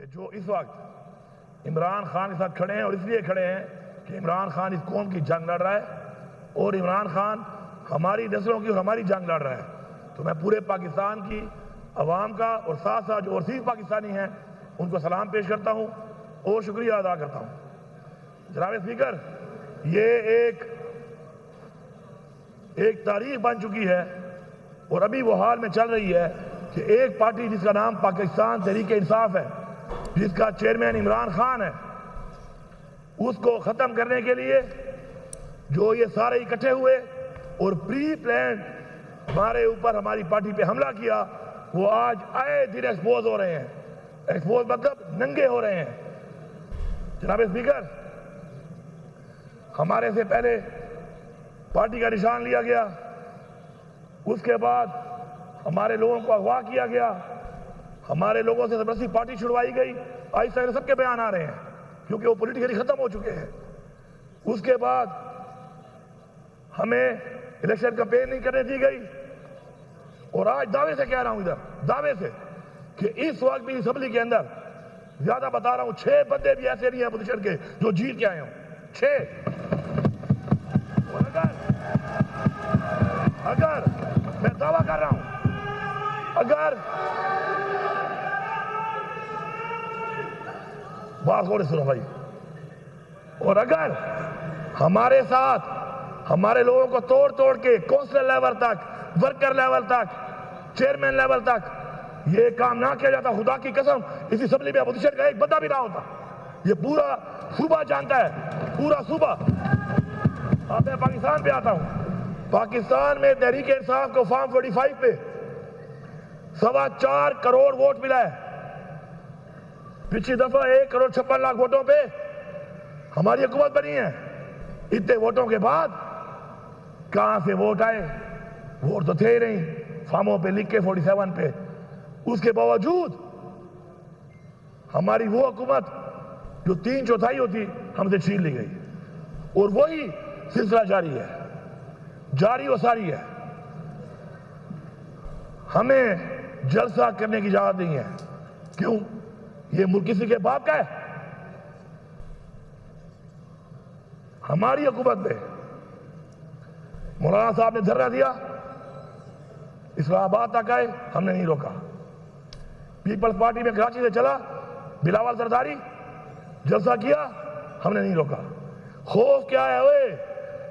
کہ جو اس وقت عمران خان کے ساتھ کھڑے ہیں، اور اس لیے کھڑے ہیں کہ عمران خان اس قوم کی جنگ لڑ رہا ہے اور عمران خان ہماری نسلوں کی اور ہماری جنگ لڑ رہا ہے، تو میں پورے پاکستان کی عوام کا اور ساتھ ساتھ جو اوورسیز پاکستانی ہیں ان کو سلام پیش کرتا ہوں اور شکریہ ادا کرتا ہوں۔ جناب اسپیکر، یہ ایک تاریخ بن چکی ہے اور ابھی وہ حال میں چل رہی ہے کہ ایک پارٹی جس کا نام پاکستان تحریک انصاف ہے، جس کا چیئرمین عمران خان ہے، اس کو ختم کرنے کے لیے جو یہ سارے اکٹھے ہوئے اور پری پلانڈ ہمارے اوپر ہماری پارٹی پہ حملہ کیا، وہ آج آئے دن ایکسپوز ہو رہے ہیں۔ ایکسپوز مطلب ننگے ہو رہے ہیں۔ جناب اسپیکر، ہمارے سے پہلے پارٹی کا نشان لیا گیا، اس کے بعد ہمارے لوگوں کو اغوا کیا گیا، ہمارے لوگوں سے زبردستی پارٹی چھڑوائی گئی۔ آہستہ آہستہ سب کے بیان آ رہے ہیں کیونکہ وہ پولیٹیکلی ختم ہو چکے ہیں۔ اس کے بعد ہمیں الیکشن کمپین نہیں کرنے دی گئی، اور آج دعوے سے کہہ رہا ہوں، ادھر دعوے سے، کہ اس وقت بھی اسمبلی کے اندر زیادہ بتا رہا ہوں 6 بندے بھی ایسے نہیں ہیں اپوزیشن کے جو جیت کے آئے ہوں۔ 6۔ اور اگر میں دعویٰ کر رہا ہوں، اگر بات غور سے سنو بھائی، اور اگر ہمارے ساتھ ہمارے لوگوں کو توڑ توڑ کے کونسلر لیول تک، ورکر لیول تک، چیئرمین لیول تک یہ کام نہ کیا جاتا، خدا کی قسم اس اسمبلی میں اپوزیشن کا ایک بندہ بھی نہ ہوتا۔ یہ پورا صوبہ جانتا ہے، پورا صوبہ۔ اب میں پاکستان پہ آتا ہوں۔ پاکستان میں تحریک انصاف کو فارم 45 پہ 4.25 کروڑ ووٹ ملا ہے۔ پچھلی دفعہ 1.56 کروڑ ووٹوں پہ ہماری حکومت بنی ہے۔ اتنے ووٹوں کے بعد کہاں سے ووٹ آئے؟ ووٹ تو تھے ہی نہیں، فارموں پہ لکھ کے 47 پہ۔ اس کے باوجود ہماری وہ حکومت جو 3/4 ہوتی ہم سے چھین لی گئی، اور وہی سلسلہ جاری ہے، جاری و ساری ہے۔ ہمیں جلسہ کرنے کی اجازت نہیں ہے۔ کیوں؟ یہ ملک کسی کے باپ کا ہے؟ ہماری حکومت میں مولانا صاحب نے دھرنا دیا، اسلام آباد تک آئے، ہم نے نہیں روکا۔ پیپلز پارٹی میں کراچی سے چلا، بلاول زرداری جلسہ کیا، ہم نے نہیں روکا۔ خوف کیا ہے اوئے؟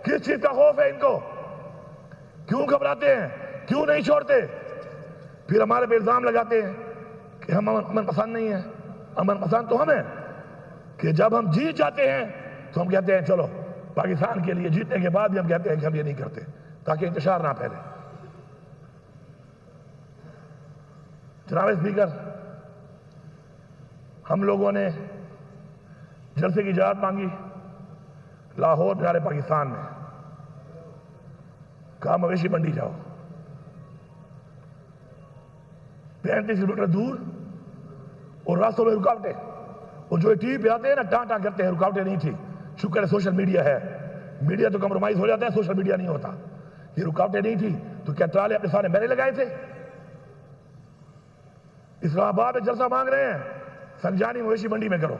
کس چیز کا خوف ہے ان کو؟ کیوں گھبراتے ہیں؟ کیوں نہیں چھوڑتے؟ پھر ہمارے پہ الزام لگاتے ہیں کہ ہم امن پسند نہیں ہیں۔ امن پسند تو ہم ہیں کہ جب ہم جیت جاتے ہیں تو ہم کہتے ہیں چلو پاکستان کے لیے، جیتنے کے بعد بھی ہم کہتے ہیں کہ ہم یہ نہیں کرتے تاکہ انتشار نہ پھیلے۔ جناب اسپیکر، ہم لوگوں نے جلسے کی اجازت مانگی لاہور بہار پاکستان میں، کہا مویشی منڈی جاؤ، 35 کلومیٹر دور، اور راستوں میں رکاوٹیں، اور جو ٹی وی پہ آتے ہیں نا ٹاں کرتے ہیں، رکاوٹیں نہیں تھی۔ شکر ہے سوشل میڈیا ہے، میڈیا تو کمپرومائز ہو جاتا ہے، سوشل میڈیا نہیں ہوتا۔ یہ رکاوٹیں نہیں تھی تو کیا ٹرالے اپنے سارے میرے لگائے تھے؟ اسلام آباد میں جلسہ مانگ رہے ہیں، سنجانی مویشی منڈی میں کرو،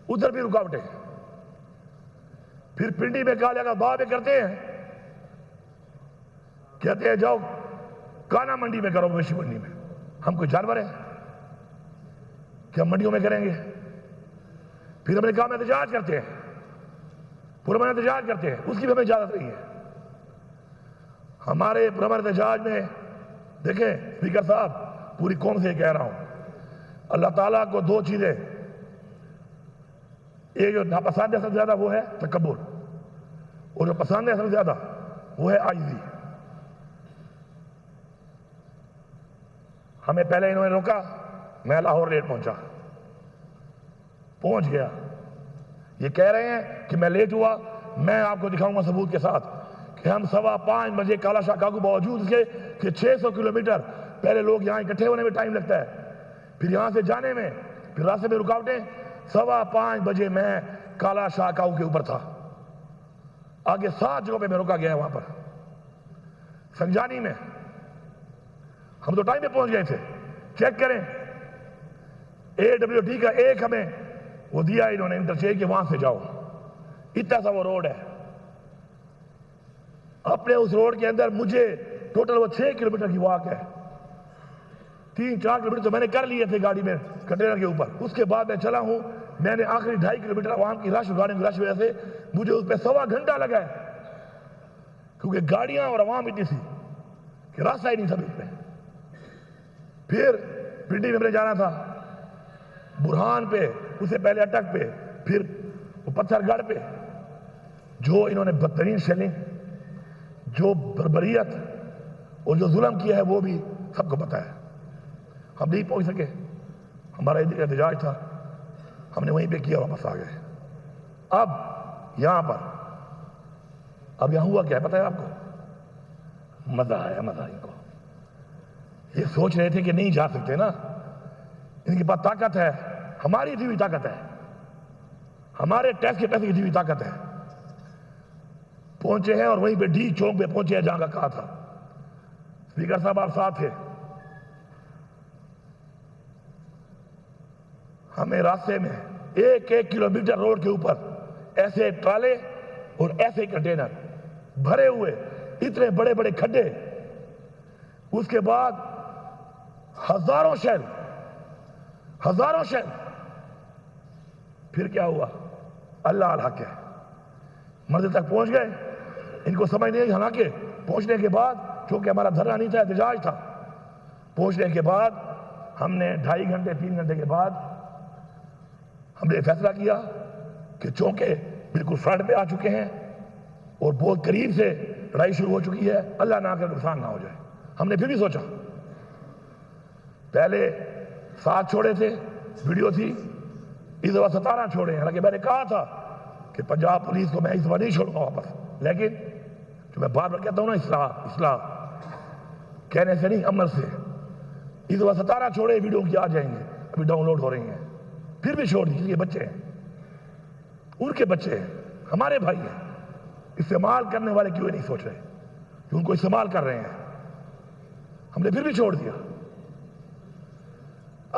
ادھر بھی رکاوٹیں۔ پھر پنڈی میں کہا جائے گا، کرتے ہیں، کہتے ہیں جاؤ کانا منڈی میں کرو، مویشی منڈی میں۔ ہم کوئی جانور ہیں کہ ہم منڈیوں میں کریں گے؟ پھر ہم نے کہا ہم احتجاج کرتے ہیں، پرامن احتجاج کرتے ہیں، اس کی بھی ہمیں اجازت نہیں ہے۔ ہمارے پرامن احتجاج میں دیکھیں اسپیکر صاحب، پوری قوم سے کہہ رہا ہوں، اللہ تعالیٰ کو 2 چیزیں، ایک جو ناپسند ہے سب سے زیادہ وہ ہے تکبر، اور جو پسند ہے سب سے زیادہ وہ ہے عاجزی۔ ہمیں پہلے انہوں نے روکا، میں لاہور لیٹ پہنچ گیا۔ یہ کہہ رہے ہیں کہ میں لیٹ ہوا، میں آپ کو دکھاؤں گا ثبوت کے ساتھ کہ ہم 5:15 بجے کالا شاہ کاکو، باوجود اس کے کہ 600 کلومیٹر پہلے لوگ یہاں اکٹھے ہونے میں ٹائم لگتا ہے، پھر یہاں سے جانے میں، پھر راستے میں رکاوٹیں، 5:15 بجے میں کالا شاہ کاکو کے اوپر تھا۔ آگے 7 جگہوں پہ میں روکا گیا، وہاں پر سنجانی میں ہم تو ٹائم پہ پہنچ گئے تھے۔ چیک کریں، AWD کا ایک ہمیں وہ دیا انہوں نے انٹرچینج کے وہاں سے جاؤ، اتنا سا وہ روڈ ہے. اپنے اس روڈ کے اندر مجھے ٹوٹل وہ 6 کلومیٹر کی واک ہے. 3-4 کلومیٹر تو میں نے کر لیے تھے گاڑی میں کنٹینر کے اوپر. اس کے بعد میں چلا ہوں، میں نے آخری 2.5 کلومیٹر عوام کی رش، گاڑیوں کی رش وجہ سے مجھے اس پہ 1.25 گھنٹہ لگا ہے، کیونکہ گاڑیاں اور عوام اتنی سی کہ راستہ ہی نہیں تھا بیچ میں. پھر پنڈی میں ہمیں جانا تھا، برہان پہ، اس سے پہلے اٹک پہ، پھر وہ پتھر گڑھ پہ. جو انہوں نے بدترین شیلنگ، جو بربریت اور جو ظلم کیا ہے وہ بھی سب کو پتہ ہے. ہم نہیں پہنچ سکے، ہمارا احتجاج تھا، ہم نے وہیں پہ کیا، واپس آ گئے. اب یہاں پر اب یہاں ہوا کیا ہے پتہ ہے آپ کو؟ مزہ آیا، مزہ ان کو. یہ سوچ رہے تھے کہ نہیں جا سکتے نا، ان کے پاس طاقت ہے، ہماری دی ہوئی طاقت ہے، ہمارے ٹیکس کے پیسے کی دی ہوئی طاقت ہے. پہنچے ہیں اور وہیں پہ ڈی چوک پہ پہنچے ہیں جہاں کا کہا تھا. اسپیکر صاحب آپ ساتھ تھے. ہمیں راستے میں 1 کلومیٹر روڈ کے اوپر ایسے ٹرالے اور ایسے کنٹینر بھرے ہوئے، اتنے بڑے بڑے کھڈے، اس کے بعد ہزاروں شیل. پھر کیا ہوا؟ اللہ الحق ہے، منزل تک پہنچ گئے. ان کو سمجھ نہیں آئی، حالانکہ پہنچنے کے بعد، چونکہ ہمارا دھرنا نہیں تھا، احتجاج تھا، پہنچنے کے بعد ہم نے 2.5 گھنٹے 3 گھنٹے کے بعد ہم نے فیصلہ کیا کہ چونکہ بالکل فرنٹ پہ آ چکے ہیں اور بہت قریب سے لڑائی شروع ہو چکی ہے، اللہ نہ کر نقصان نہ ہو جائے. ہم نے پھر بھی سوچا، پہلے 7 چھوڑے تھے، ویڈیو تھی، اس دفعہ 17 چھوڑے ہیں. حالانکہ میں نے کہا تھا کہ پنجاب پولیس کو میں اس دفعہ نہیں چھوڑوں گا واپس، لیکن جو میں بار بار کہتا ہوں نا، اصلاح کہنے سے نہیں، عمل سے. اس دفعہ 17 چھوڑے، ویڈیو کی آ جائیں گے، ابھی ڈاؤن لوڈ ہو رہی ہیں. پھر بھی چھوڑ دیجیے، بچے ہیں، ان کے بچے ہیں، ہمارے بھائی ہیں. استعمال کرنے والے کیوں نہیں سوچ رہے کہ ان کو استعمال کر رہے ہیں؟ ہم نے پھر بھی چھوڑ دیا.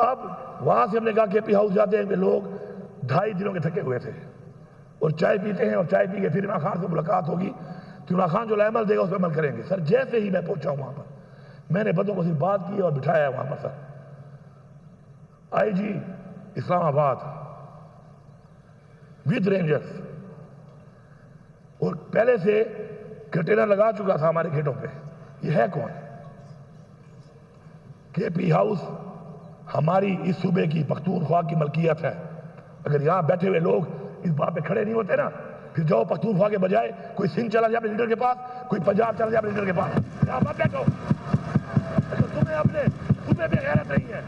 اب وہاں سے ہم نے کہا کہ پی ہاؤس جاتے ہیں کہ لوگ 2.5 دنوں کے تھکے ہوئے تھے اور چائے پیتے ہیں، اور چائے پی کے پھر عمران خان سے ملاقات ہوگی کہ عمران خان جو عمل دے گا اس پہ عمل کریں گے. سر جیسے ہی میں پہنچا ہوں وہاں پر، میں نے بندوں کو صرف بات کی اور بٹھایا وہاں پر. سر IG اسلام آباد ود رینجرز، اور پہلے سے کنٹینر لگا چکا تھا ہمارے گیٹوں پہ. یہ ہے کون؟ کے پی ہاؤس ہماری اس صوبے کی پختونخوا کی ملکیت ہے. اگر یہاں بیٹھے ہوئے لوگ اس بات پہ کھڑے نہیں ہوتے نا، پھر جاؤ پختونخوا کے بجائے کوئی سندھ چلا جائے اپنے لیڈر کے پاس، کوئی پنجاب چلا جائے اپنے لیڈر کے پاس. یہاں مت بیٹھو. تمہیں اپنے صوبے پہ غیرت نہیں ہے،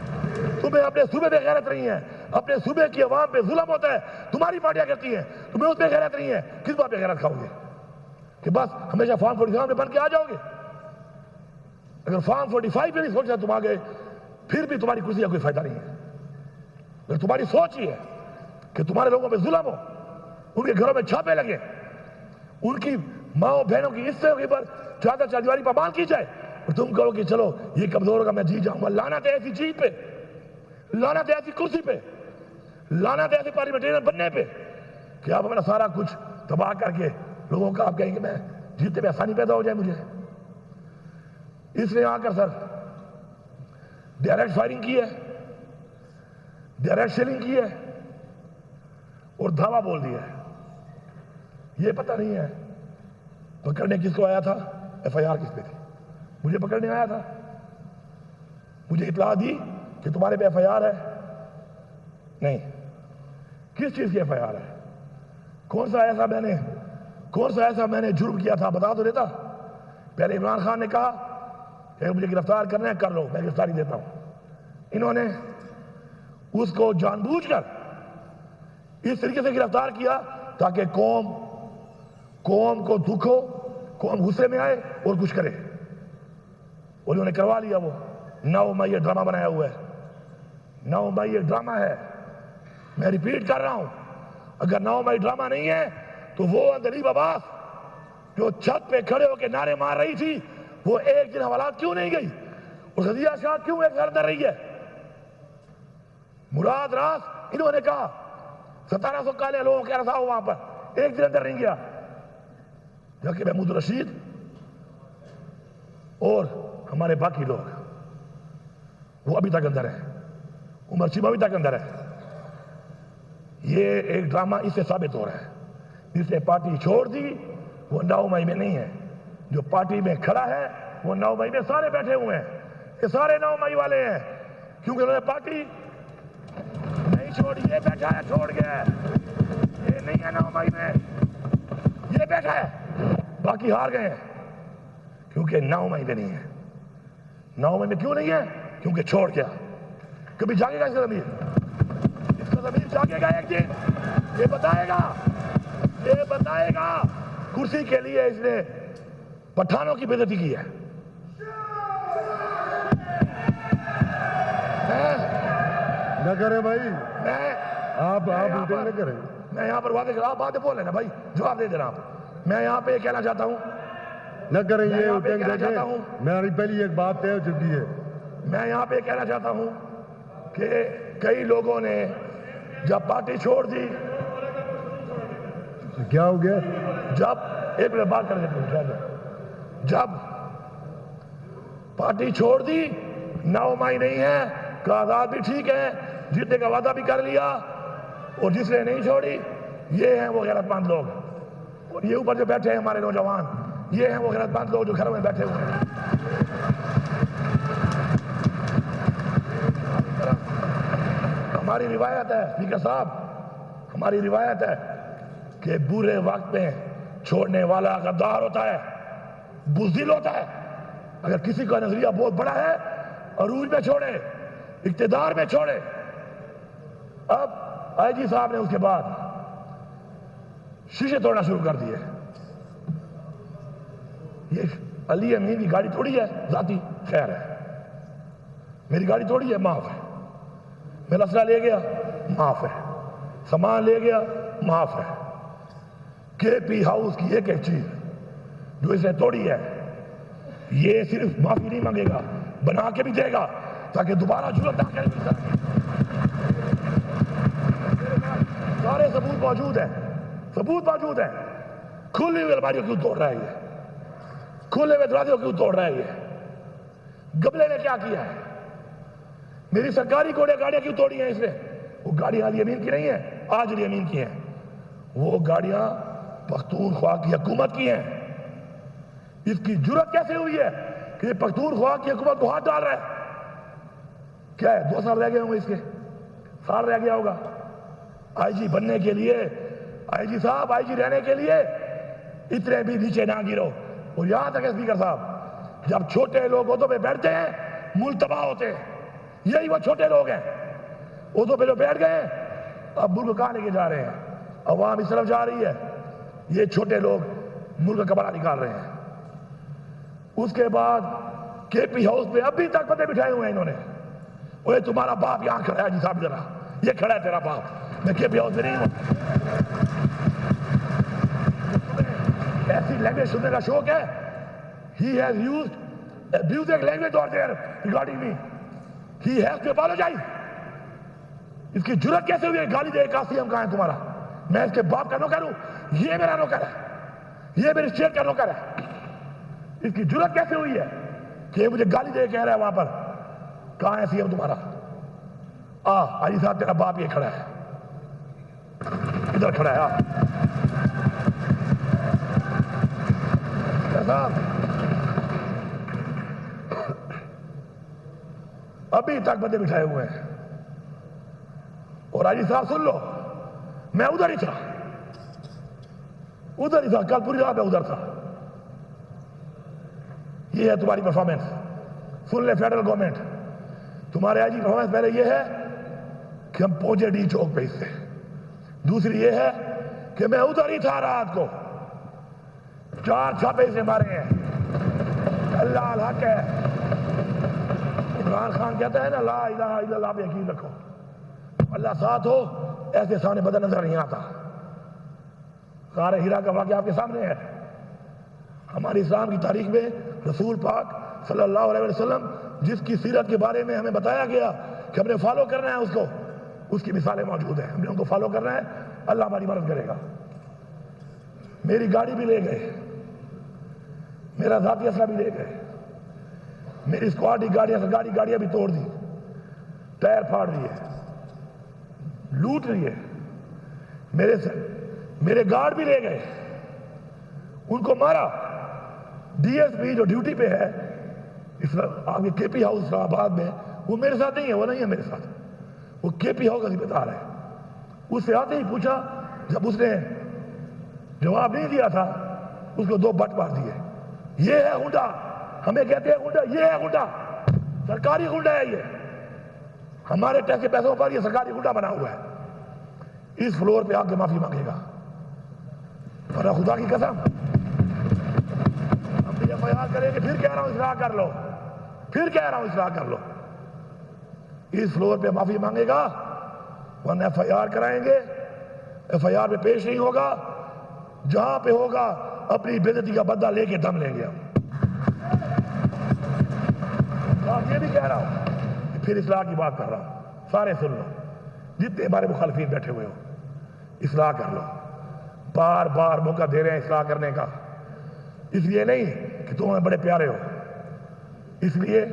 تمہیں اپنے صوبے پہ غیرت نہیں ہے. اپنے صوبے کی عوام پہ ظلم ہوتا ہے، تمہاری پارٹیاں کرتی ہیں، تمہیں اس پہ غیرت نہیں ہے. کس بات پہ غیرت کھاؤ گے؟ کہ بس ہمیشہ فارم 45 میں بن کے آ جاؤ گے؟ اگر فارم 45 پہ بھی سوچا تم آ گئے، پھر بھی تمہاری کرسی کا کوئی فائدہ نہیں ہے. اگر تمہاری سوچ ہی ہے کہ تمہارے لوگوں پہ ظلم ہو، ان کے گھروں میں چھاپے لگے، ان کی ماؤں بہنوں کی عزتوں کے اوپر چادر چاردیواری پامال کی جائے، اور تم کہو کہ چلو یہ کمزور ہوگا میں جیت جاؤں گا. لعنت ہے ایسی چیز پہ، لعنت ہے ایسی کرسی پہ، لعنت ہے ایسے پارلیمنٹرین بننے پہ کہ آپ اپنا سارا کچھ تباہ کر کے لوگوں کا آپ کہیں کہ میں جیتنے میں آسانی پیدا ہو جائے مجھے. اس نے آ کر سر ڈائریکٹ فائرنگ کی ہے، ڈائریکٹ شیلنگ کی ہے اور دھاوا بول دیا ہے. یہ پتہ نہیں ہے پکڑنے کس کو آیا تھا، FIR کس پہ تھی. مجھے پکڑنے آیا تھا، مجھے اطلاع دی کہ تمہارے پہ FIR ہے. نہیں، کس چیز کی FIR ہے؟ کون سا ایسا میں نے جرم کیا تھا بتا تو دیتا. پہلے عمران خان نے کہا کہ مجھے گرفتار کرنا ہے کر لو، میں گرفتاری دیتا ہوں. انہوں نے اس کو جان بوجھ کر اس طریقے سے گرفتار کیا تاکہ قوم کو دکھ ہو، قوم غصے میں آئے اور کچھ کرے. اور انہوں نے کروا لیا. وہ 9 مئی یہ ڈرامہ بنایا ہوا ہے، 9 مئی یہ ڈرامہ ہے. میں ریپیٹ کر رہا ہوں، اگر 9 مئی ڈرامہ نہیں ہے تو وہ اندلیب عباس جو چھت پہ کھڑے ہو کے نعرے مار رہی تھی، وہ ایک دن حوالات کیوں نہیں گئی؟ اور رضیہ شاہ کیوں ایک گھر اندر رہی ہے؟ مراد راس انہوں نے کہا 1700 کالے لوگوں کے رسا ہو وہاں پر، ایک دن اندر نہیں گیا، جبکہ محمود رشید اور ہمارے باقی لوگ وہ ابھی تک اندر ہیں، عمر چیمہ ابھی تک اندر ہے۔ یہ ایک ڈرامہ اس سے ثابت ہو رہا ہے، جس نے پارٹی چھوڑ دی وہ 9 مئی میں نہیں ہے، جو پارٹی میں کھڑا ہے وہ 9 مئی میں سارے بیٹھے ہوئے ہیں، یہ سارے 9 مئی والے ہیں، کیونکہ انہوں نے پارٹی نہیں چھوڑی، یہ بیٹھا ہے چھوڑ گیا ہے، یہ نہیں ہے 9 مئی میں، یہ بیٹھا ہے، باقی ہار گئے ہیں، کیونکہ 9 مئی میں نہیں ہے۔ 9 مئی میں کیوں نہیں ہے؟ کیونکہ چھوڑ گیا۔ کبھی جاگے گا اس کا ضمیر، اس کا ضمیر جاگے گا ایک دن، یہ بتائے گا کرسی کے لیے اس نے پٹھانوں کی بے عزتی کی ہے۔ نہ کرے بھائی، آپ میٹنگ نہ کریں۔ میں یہاں پر واضح کر، آپ باتیں بول رہے نا بھائی، جواب دے دینا آپ۔ میں یہاں پہ یہ کہنا چاہتا ہوں، نہ کریں یہ میٹنگ دیکھیں، میری پہلی ایک بات طے ہو چکی ہے۔ میں یہاں پہ کہنا چاہتا ہوں کہ کئی لوگوں نے جب پارٹی چھوڑ دی، کیا ہو گیا؟ جب ایک منٹ بات کر دیتے ہیں، جب پارٹی چھوڑ دی 9 مئی نہیں ہے، قرارداد بھی ٹھیک ہے، جیتنے کا وعدہ بھی کر لیا، اور جس نے نہیں چھوڑی یہ ہیں وہ غیرت مند لوگ، اور یہ اوپر جو بیٹھے ہیں ہمارے نوجوان، یہ ہیں وہ غیرت مند لوگ جو گھروں میں بیٹھے ہوئے ہیں۔ ہماری روایت ہے اسپیکر صاحب، ہماری روایت ہے کہ برے وقت میں چھوڑنے والا غدار ہوتا ہے، بزدل ہوتا ہے۔ اگر کسی کا نظریہ بہت بڑا ہے، عروج میں چھوڑے، اقتدار میں چھوڑے۔ اب آئی جی صاحب نے اس کے بعد شیشے توڑنا شروع کر دیے۔ یہ علی امین کی گاڑی توڑی ہے ذاتی، خیر ہے، میری گاڑی توڑی ہے، معاف ہے، میرا اسلحہ لے گیا، معاف ہے، سامان لے گیا، معاف ہے۔ کے پی ہاؤس کی ایک چیز جو اسے توڑی ہے، یہ صرف معافی نہیں مانگے گا، بنا کے بھی دے گا تاکہ دوبارہ جرأت نہ کرے۔ سارے ثبوت موجود ہیں، ثبوت موجود ہیں۔ کھلی ہوئی الماریوں کیوں توڑ رہا ہے یہ؟ کھلے ہوئے دروازے کیوں توڑ رہا ہے یہ؟ گبلے نے کیا کیا ہے؟ میری سرکاری گاڑیاں کیوں توڑی ہیں اس نے؟ وہ گاڑیاں علی امین کی نہیں ہیں، آج علی امین کی ہیں، وہ گاڑیاں پختونخوا کی حکومت کی ہیں۔ اس کی جرأت کیسے ہوئی ہے کہ یہ پختونخوا کی حکومت کو ہاتھ ڈال رہا ہے؟ کیا ہے 2 سال رہ گئے ہوں گے، اس کے سال رہ گیا ہوگا۔ آئی جی بننے کے لیے، آئی جی صاحب آئی جی رہنے کے لیے اتنے بھی نیچے نہ گرو۔ اور یہاں تک اسپیکر صاحب، جب چھوٹے لوگ عہدوں پہ بیٹھتے ہیں ملک تباہ ہوتے ہیں، یہی وہ چھوٹے لوگ ہیں، عہدوں پہ جو بیٹھ گئے ہیں اب ملک کہاں لے کے جا رہے ہیں؟ عوام اس طرف جا رہی ہے، یہ چھوٹے لوگ ملک کا بڑا نکال رہے ہیں۔ اس کے بعد کے پی ہاؤس پہ ابھی تک پتے بٹھائے ہوئے ہیں انہوں نے۔ اوے تمہارا باپ یہاں کھڑا ہے جی صاحب، ذرا یہ کھڑا ہے تیرا باپ، میں کے پی ہاؤس میں نہیں ہوں۔ ایسی لینگویج سننے کا شوق ہے؟ He has used abusive language out there regarding me. He has to apologize. اس کی جرأت کیسے ہوئی ہے گالی دے؟ قاسم کہاں ہے تمہارا؟ میں اس کے باپ کا نوکر ہوں، یہ میرا نوکر ہے، یہ میری اسٹیٹ کا نوکر ہے۔ اس کی جرأت کیسے ہوئی ہے کہ یہ مجھے گالی دے کہہ رہا ہے وہاں پر؟ کہاں ہے سی ایم تمہارا؟ علی صاحب تیرا باپ یہ کھڑا ہے، ادھر کھڑا ہے۔ صاحب ابھی تک بندے بٹھائے ہوئے ہیں، اور علی صاحب سن لو، میں ادھر ہی تھا، کل پوری رات میں ادھر تھا۔ یہ ہے تمہاری پرفارمنس، سن لے فیڈرل گورنمنٹ، تمہارے آئی جی پرفارمنس پہلے یہ ہے کہ ہم پہنچے ڈی چوک پہ اس سے، دوسری یہ ہے کہ میں ادھر ہی تھا رات کو، 4 چھاپے سے مارے ہیں۔ اللہ الحق ہے، عمران خان کہتا ہے نا لا الہ الا اللہ پہ یقین رکھو، اللہ ساتھ ہو ایسے سامنے بدن نظر نہیں آتا۔ غار ہیرا کا واقعہ آپ کے سامنے ہے۔ ہماری اسلام کی تاریخ میں رسول پاک صلی اللہ علیہ وسلم جس کی سیرت کے بارے میں ہمیں بتایا گیا کہ ہم نے فالو کرنا ہے اس کو، اس کی مثالیں موجود ہیں, ہم نے ان کو فالو کرنا ہے, اللہ ہماری مدد کرے گا. میری گاڑی بھی لے گئے, میرا ذاتی اسلحہ بھی لے گئے, میری اسکواڈی گاڑیاں بھی توڑ دی, ٹائر پھاڑ دیے, لوٹ رہی ہے. میرے گارڈ بھی لے گئے, ان کو مارا. ڈی ایس پی جو ڈیوٹی پہ ہے آپ کے کے پی ہاؤس اسلام آباد میں, وہ میرے ساتھ نہیں ہے, وہ نہیں ہے میرے ساتھ, وہ کے پی ہاؤس کا ذمہ دار ہے. اس سے آتے ہی پوچھا, جب اس نے جواب نہیں دیا تھا اس کو 2 بٹ مار دیے. یہ ہے غنڈا, ہمیں کہتے ہیں غنڈا, یہ ہے غنڈا, سرکاری غنڈا ہے یہ, ہمارے ٹیکس کے پیسوں پر یہ سرکاری غنڈا بنا ہوا ہے. اس فلور پہ آ کے معافی مانگے گا, ورنہ خدا کی قسم ہم بھی FIR کریں گے. پھر کہہ رہا ہوں اصلاح کر لو, پھر کہہ رہا ہوں اصلاح کر لو. اس فلور پہ معافی مانگے گا, ورنہ FIR کرائیں گے. FIR پہ پیش نہیں ہوگا, جہاں پہ ہوگا اپنی بے عزتی کا بدلہ لے کے دم لیں گے ہم. یہ بھی کہہ رہا ہوں, پھر اصلاح کی بات کر رہا ہوں, سارے سن لو, جتنے ہمارے مخالفین بیٹھے ہوئے ہو, اصلاح کر لو. بار بار موقع دے رہے ہیں اصلاح کرنے کا, اس لیے نہیں کہ تم ہمیں بڑے پیارے ہو, اس لیے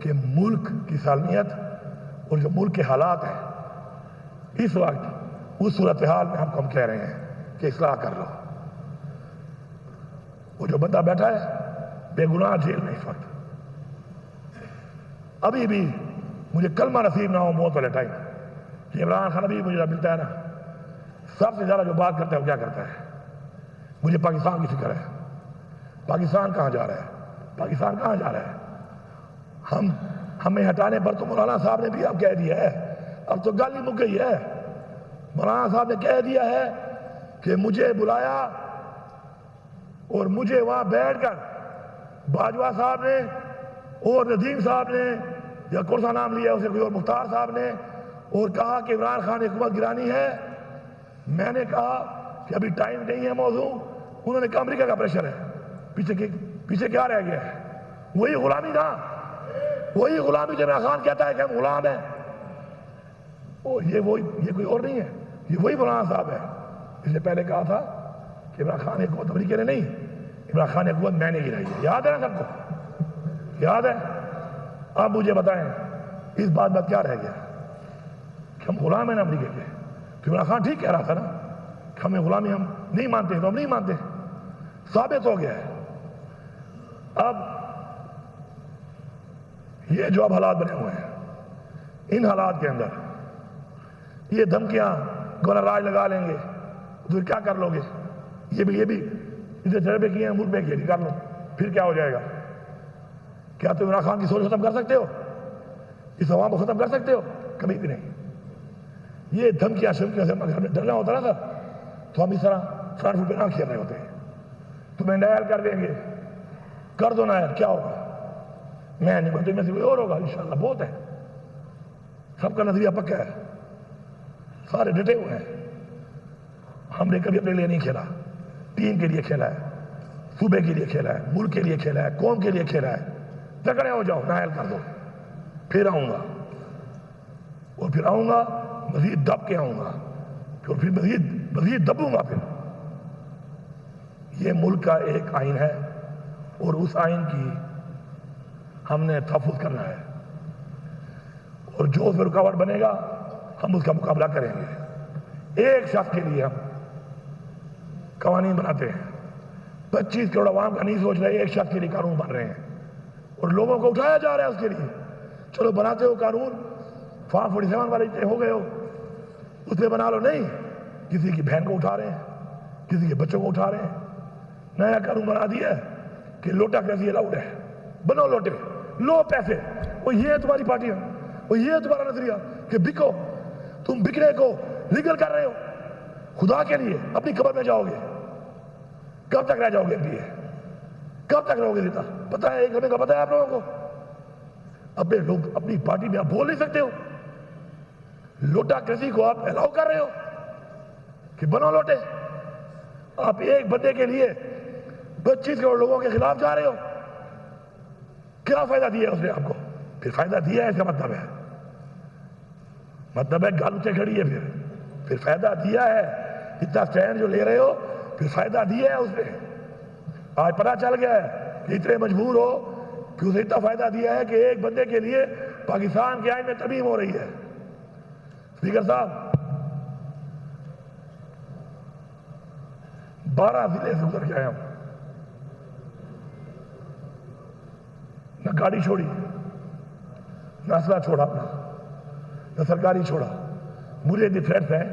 کہ ملک کی سالمیت اور جو ملک کے حالات ہیں اس وقت, اس صورتحال میں ہم کہہ رہے ہیں کہ اصلاح کر لو. وہ جو بندہ بیٹھا ہے بے گناہ جیل میں اس وقت, ابھی بھی مجھے کلمہ نصیب نہ ہو موت والے ٹائم, کہ عمران خان ابھی مجھے ملتا ہے نا, سب سے زیادہ جو بات کرتا ہے وہ کیا کرتا ہے, مجھے پاکستان کی فکر ہے. پاکستان کہاں جا رہا ہے, پاکستان کہاں جا رہا ہے. ہمیں ہٹانے پر تو مولانا صاحب نے بھی اب کہہ دیا ہے, اب تو گل ہی مک گئی ہے. مولانا صاحب نے کہہ دیا ہے کہ مجھے بلایا اور مجھے وہاں بیٹھ کر باجوہ صاحب نے اور ندیم صاحب نے, یا کون سا نام لیا اسے کوئی اور, مختار صاحب نے, اور کہا کہ عمران خان نے حکومت گرانی ہے. میں نے کہا کہ ابھی ٹائم نہیں ہے موضوع. انہوں نے کہا امریکہ کا پریشر ہے. پیچھے کیا رہ گیا ہے, وہی غلامی نا, وہی غلامی جو عمران خان کہتا ہے کہ ہم غلام ہیں. یہ کوئی اور نہیں ہے, یہ وہی مولانا صاحب ہے. اس نے پہلے کہا تھا کہ عمران خان نے حکومت امریکہ نے نہیں, عمران خان نے حکومت میں نے گرائی ہے. یاد ہے نا سب کو, یاد ہے. اب مجھے بتائیں اس بات میں کیا رہ گیا کہ ہم غلام ہیں نا امریکہ کے. تو عمران خان ٹھیک کہہ رہا تھا نا کہ ہمیں غلامی ہم نہیں مانتے, تو ہم نہیں مانتے, ثابت ہو گیا ہے. اب یہ جو اب حالات بنے ہوئے ہیں, ان حالات کے اندر یہ دھمکیاں گورنر راج لگا لیں گے تو کیا کر لو گے. یہ بھی اسے تجربے کیے ہیں ملک میں, کیے کر لو, پھر کیا ہو جائے گا. کیا تم عمران خان کی سوچ ختم کر سکتے ہو, اس عوام کو ختم کر سکتے ہو؟ کبھی بھی نہیں. یہ دھمکیاں شمکیاں سے گھر میں ڈرنا ہوتا نا سر, تو ہم اس طرح فرنٹ فٹ پہ نہ کھیل رہے ہوتے ہیں. تمہیں نائل کر دیں گے, کر دو نائل, کیا ہوگا. میں نہیں بنتے میں سے کوئی اور ہوگا انشاءاللہ, بہت ہے. سب کا نظریہ پکا ہے, سارے ڈٹے ہوئے ہیں. ہم نے کبھی اپنے لیے نہیں کھیلا, ٹیم کے لیے کھیلا ہے, صوبے کے لیے کھیلا ہے, ملک کے لیے کھیلا ہے, قوم کے لیے کھیلا ہے. تکڑے ہو جاؤ, نائل کر دو, پھر آؤں گا, اور پھر آؤں گا مزید دب کے آؤں گا, پھر مزید دبوں گا. پھر یہ ملک کا ایک آئین ہے, اور اس آئین کی ہم نے تحفظ کرنا ہے, اور جو اس میں رکاوٹ بنے گا ہم اس کا مقابلہ کریں گے. ایک شخص کے لیے ہم قوانین بناتے ہیں, 25 کروڑ عوام کا نہیں سوچ رہے, ایک شخص کے لیے قانون بن رہے ہیں, اور لوگوں کو اٹھایا جا رہا ہے اس کے لیے. چلو بناتے ہو قانون, فارم 47 والے ہو گئے ہو, اس پہ بنا لو. نہیں, کسی کی بہن کو اٹھا رہے ہیں, کسی کے بچوں کو اٹھا رہے ہیں. نیا قانون بنا دیا ہے کہ لوٹا کیسی الاؤڈ ہے, بنو لوٹے, لو پیسے. وہ یہ ہے تمہاری پارٹی, وہ یہ ہے تمہارا نظریہ کہ بکو. تم بکنے کو لیگل کر رہے ہو. خدا کے لیے اپنی قبر میں جاؤ گے, کب تک رہ جاؤ گے؟ کب تک رہو گے زندہ؟ پتہ ہے, ایک گھنٹے کا پتہ ہے آپ لوگوں کو. اپنے لوگ اپنی پارٹی میں آپ بول نہیں سکتے ہو. لوٹا کسی کو آپ الاؤ کر رہے ہو کہ بنو لوٹے. آپ ایک بندے کے لیے 25 کروڑ لوگوں کے خلاف جا رہے ہو. کیا فائدہ دیا اس نے آپ کو؟ پھر فائدہ دیا ہے اس کا مطلب ہے مطلب ہے گل اتنے کھڑی ہے پھر فائدہ دیا ہے اتنا سٹینڈ جو لے رہے ہو پھر فائدہ دیا ہے اس نے آج پتہ چل گیا ہے کہ اتنے مجبور ہو کہ اسے اتنا فائدہ دیا ہے کہ ایک بندے کے لیے پاکستان کے آئین میں ترمیم ہو رہی ہے اسپیکر صاحب 12 ضلع سے گزر کے آیا ہوں نہ گاڑی چھوڑی نہ اسلحہ چھوڑا اپنا نہ سرکاری چھوڑا مجھے اتنی تھریٹس ہیں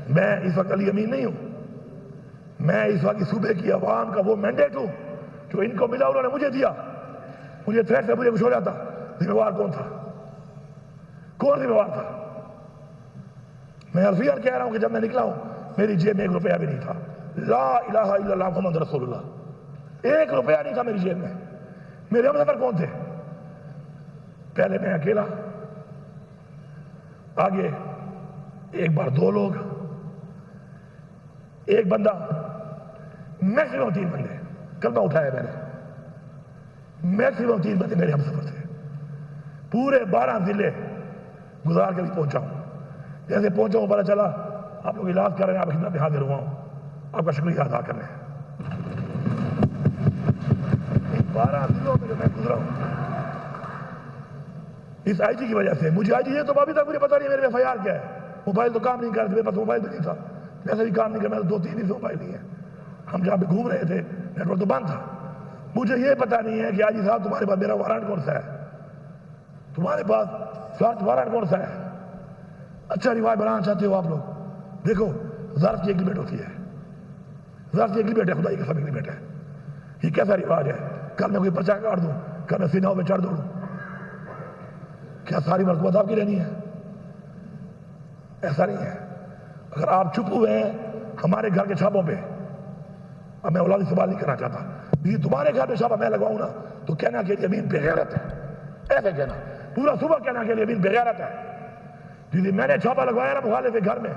میں اس وقت علی امین نہیں ہوں میں اس وقت صوبے کی عوام کا وہ مینڈیٹ ہوں جو ان کو ملا انہوں نے مجھے دیا مجھے تھریٹ سے مجھے کچھ ہو جاتا ذمہ وار کون تھا کون ذمہ وار تھا میں عرفیان کہہ رہا ہوں کہ جب میں نکلا ہوں میری جیب میں 1 روپیہ بھی نہیں تھا لا الہ الا اللہ محمد رسول اللہ 1 روپیہ نہیں تھا میری جیب میں میرے ہم سفر کون تھے پہلے میں اکیلا آگے ایک بار 2 لوگ ایک بندہ میکسیمم 3 بندے کلمہ اٹھایا میں نے میکسیمم 3 بندے میرے ہم سفر تھے پورے 12 ضلع گزار کے بھی پہنچا ہوں جیسے پہنچا ہوں پتا چلا آپ لوگ علاج کر رہے ہیں آپ خدمت میں حاضر ہوا ہوں آپ کا شکریہ ادا کرنا ہے 12 ضلعوں میں جو میں گزرا ہوں اس آئی جی کی وجہ سے مجھے آئی جی یہ تو ابھی تک مجھے پتا نہیں میرے FIR کیا ہے موبائل تو کام نہیں کر رہے تھے میرے پاس موبائل بھی نہیں تھا ویسے بھی کام نہیں کر میں 2-3 دن سے موبائل نہیں ہے ہم جہاں پہ گھوم رہے تھے نیٹ ورک تو بند تھا مجھے یہ پتا نہیں ہے کہ آئی جی صاحب تمہارے پاس میرا وارنٹ کون سا ہے تمہارے پاس سرچ وارنٹ کون سا ہے اچھا روایت بنانا چاہتے ہو آپ لوگ دیکھو ظرف کی ایگریمنٹ ہوتی ہے ظرف کی ایگریمنٹ ہے خدائی قسم ایگریمنٹ ہے یہ کیسا رواج ہے کل میں کوئی پرچہ کاٹ دوں کل میں سیناؤں میں چڑھ دوڑوں کیا ساری مرتبہ آپ کی رہنی ہے ایسا نہیں ہے اگر آپ چپ ہوئے ہیں ہمارے گھر کے چھاپوں پہ اب میں اولادی سوال نہیں کرنا چاہتا لیکن تمہارے گھر پہ چھاپا میں لگواؤں نا تو کہنا کہ یہ امین بغیرت ہے ایسے کہنا پورا صبح کہنا کہ یہ امین بغیرت ہے جی میں نے چھاپا لگوایا نا مخالف کے گھر میں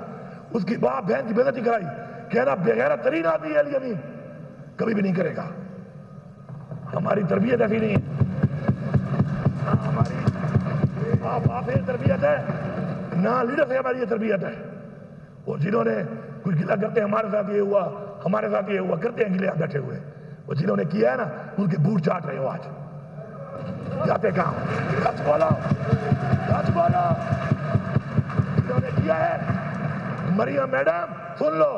اس کی باپ بہن کی بے عزتی کرائی کہنا بغیرت ترین آدمی ہے علی امین کبھی بھی نہیں کرے گا ہماری تربیت ایسی نہیں ہے ہماری آپ تربیت ہے نہ لیڈر سے ہماری یہ تربیت ہے اور جنہوں نے کچھ گلا کرتے ہیں ہمارے ساتھ یہ ہوا ہمارے ساتھ یہ ہوا کرتے ہیں گلے بیٹھے ہوئے وہ جنہوں نے کیا ہے نا ان کے بوٹ چاٹ رہے ہو آج جاتے کہاں سچ بولو جنہوں نے کیا ہے مریم میڈم سن لو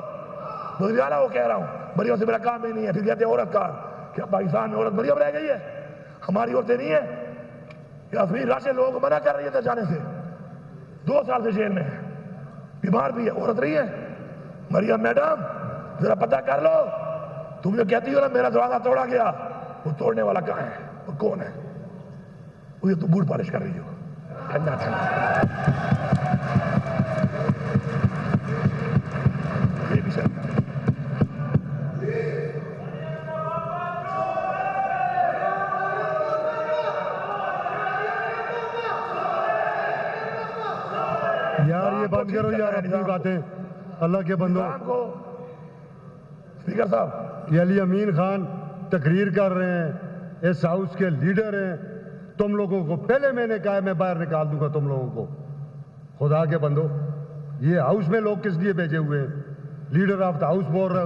مجھے وہ کہہ رہا ہوں مریم سے میرا کام ہی نہیں ہے پھر کہتے ہیں عورت کار کیا پاکستان میں عورت مریم رہ گئی ہے ہماری عورتیں نہیں ہیں یاسمین راشد لوگوں کو منع کر رہی ہے جانے سے 2 سال سے جیل میں ہے بیمار بھی ہے عورت رہی ہے مریم میڈم ذرا پتہ کر لو تم جو کہتی ہو نا میرا دروازہ توڑا گیا وہ توڑنے والا کہاں ہے وہ کون ہے وہ تو بوٹ پالش کر رہی ہو ٹھنڈا یہ بھی سر یار یہ بند کرو یار اپنی باتیں اللہ کے بندوں اسپیکر صاحب یہ علی امین خان تقریر کر رہے ہیں اس ہاؤس کے لیڈر ہیں تم لوگوں کو پہلے میں نے کہا ہے میں باہر نکال دوں گا تم لوگوں کو خدا کے بندو یہ ہاؤس میں لوگ کس لیے بھیجے ہوئے ہیں لیڈر آف دا ہاؤس بول رہے